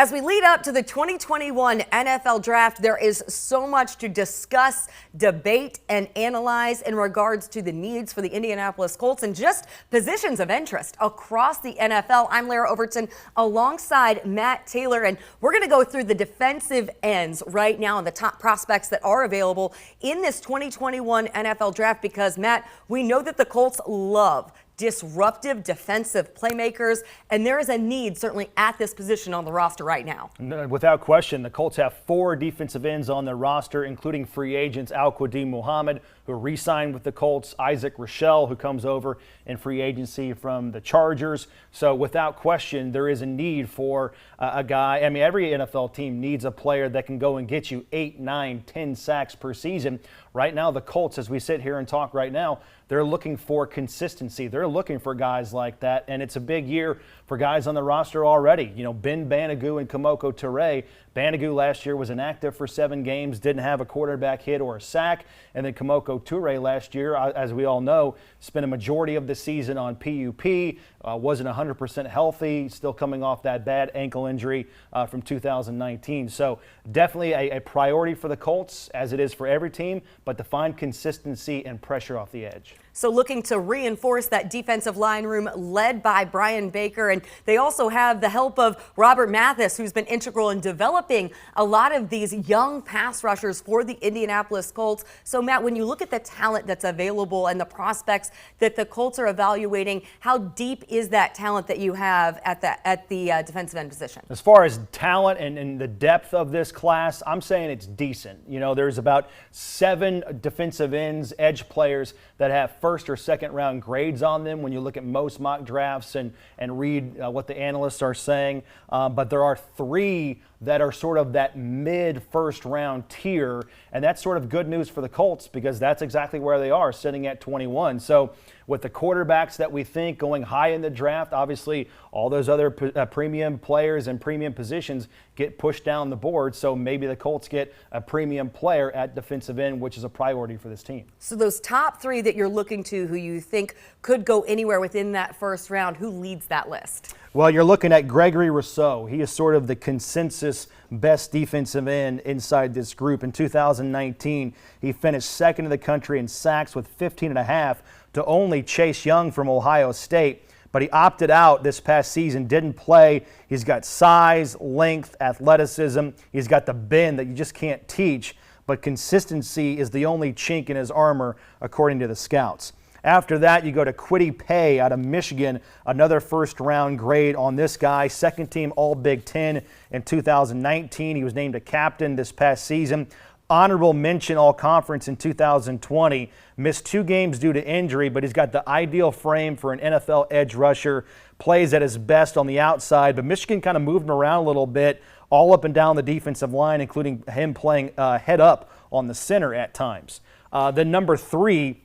As we lead up to the 2021 NFL Draft, there is so much to discuss, debate, and analyze in regards to the needs for the Indianapolis Colts and just positions of interest across the NFL. I'm Larra Overton alongside Matt Taylor, and we're going to go through the defensive ends right now and the top prospects that are available in this 2021 NFL Draft because, Matt, we know that the Colts love disruptive defensive playmakers, and there is a need certainly at this position on the roster right now. Without question, the Colts have 4 defensive ends on their roster, including free agents Al-Quadin Muhammad, who re-signed with the Colts, Isaac Rousseau, who comes over in free agency from the Chargers. So without question, there is a need for a guy. I mean, every NFL team needs a player that can go and get you 8, 9, 10 sacks per season. Right now, the Colts, as we sit here and talk right now, they're looking for consistency. They're looking for guys like that, and it's a big year for guys on the roster already. You know, Ben Banogu and Kemoko Turay. Banogu last year was inactive for 7 games, didn't have a quarterback hit or a sack. And then Kemoko Turay last year, as we all know, spent a majority of the season on PUP, wasn't 100% healthy, still coming off that bad ankle injury from 2019. So definitely a priority for the Colts, as it is for every team, but to find consistency and pressure off the edge. So looking to reinforce that defensive line room led by Brian Baker. And they also have the help of Robert Mathis, who's been integral in developing a lot of these young pass rushers for the Indianapolis Colts. So, Matt, when you look at the talent that's available and the prospects that the Colts are evaluating, how deep is that talent that you have at the defensive end position? As far as talent and the depth of this class, I'm saying it's decent. You know, there's about 7 defensive ends, edge players that have first or second round grades on them when you look at most mock drafts and read what the analysts are saying. But there are 3 that are sort of that mid first round tier, and that's sort of good news for the Colts because that's exactly where they are, sitting at 21. So with the quarterbacks that we think going high in the draft, obviously all those other premium players and premium positions get pushed down the board. So maybe the Colts get a premium player at defensive end, which is a priority for this team. So those top 3 that you're looking to, who you think could go anywhere within that first round, who leads that list? Well, you're looking at Gregory Rousseau. He is sort of the consensus best defensive end inside this group. In 2019, he finished second in the country in sacks with 15.5 to only Chase Young from Ohio State. But he opted out this past season, didn't play. He's got size, length, athleticism. He's got the bend that you just can't teach. But consistency is the only chink in his armor, according to the scouts. After that, you go to Kwity Paye out of Michigan, another first-round grade on this guy, second-team All-Big Ten in 2019. He was named a captain this past season. Honorable mention All-Conference in 2020. Missed 2 games due to injury, but he's got the ideal frame for an NFL edge rusher. Plays at his best on the outside, but Michigan kind of moved him around a little bit, all up and down the defensive line, including him playing head up on the center at times. Then number 3,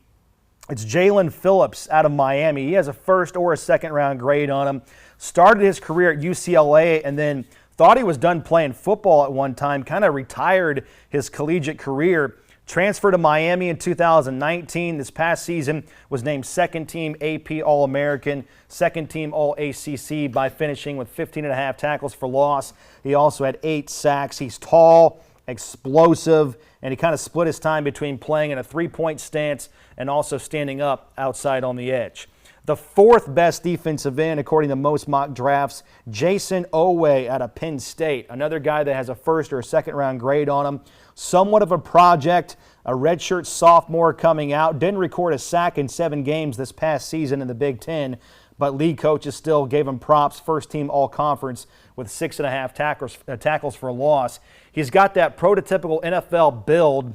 it's Jalen Phillips out of Miami. He has a first or a second round grade on him. Started his career at UCLA and then thought he was done playing football at one time, kind of retired his collegiate career. Transferred to Miami in 2019. This past season was named second team AP All-American, second team All-ACC by finishing with 15.5 tackles for loss. He also had 8 sacks. He's tall, explosive, and he kind of split his time between playing in a 3-point stance and also standing up outside on the edge. The 4th best defensive end, according to most mock drafts, Jason Oway out of Penn State, another guy that has a first or second round grade on him. Somewhat of a project, a redshirt sophomore coming out, didn't record a sack in 7 games this past season in the Big Ten, but league coaches still gave him props, first team all-conference with 6.5 tackles for a loss. He's got that prototypical NFL build,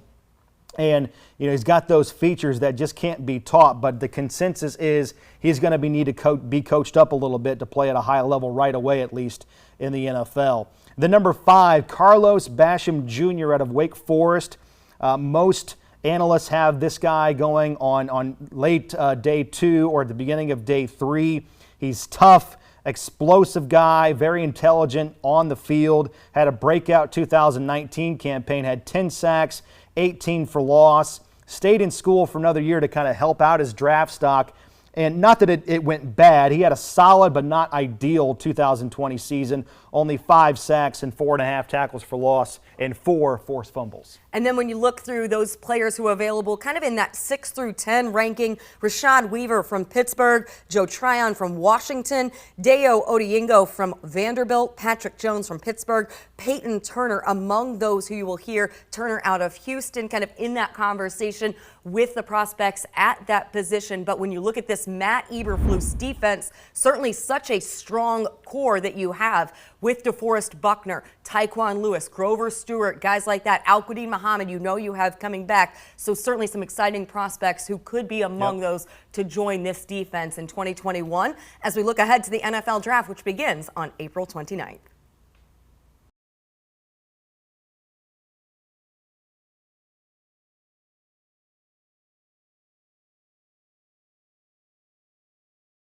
and he's got those features that just can't be taught, but the consensus is he's going to need to be coached up a little bit to play at a high level right away, at least in the NFL. The number 5, Carlos Basham Jr. out of Wake Forest. Most analysts have this guy going on late day 2 or at the beginning of day 3. He's tough, explosive guy, very intelligent on the field. Had a breakout 2019 campaign, had 10 sacks, 18 for loss. Stayed in school for another year to kind of help out his draft stock. And not that it went bad. He had a solid but not ideal 2020 season. Only 5 sacks and 4.5 tackles for loss and 4 forced fumbles. And then when you look through those players who are available, kind of in that 6 through 10 ranking, Rashad Weaver from Pittsburgh, Joe Tryon from Washington, Dayo Odeyingo from Vanderbilt, Patrick Jones from Pittsburgh, Peyton Turner among those who you will hear. Turner out of Houston, kind of in that conversation with the prospects at that position. But when you look at this Matt Eberflus defense, certainly such a strong core that you have with DeForest Buckner, Tyquan Lewis, Grover Stewart, guys like that, Al-Quadin Muhammad, you have coming back. So certainly some exciting prospects who could be among those to join this defense in 2021 as we look ahead to the NFL draft, which begins on April 29th.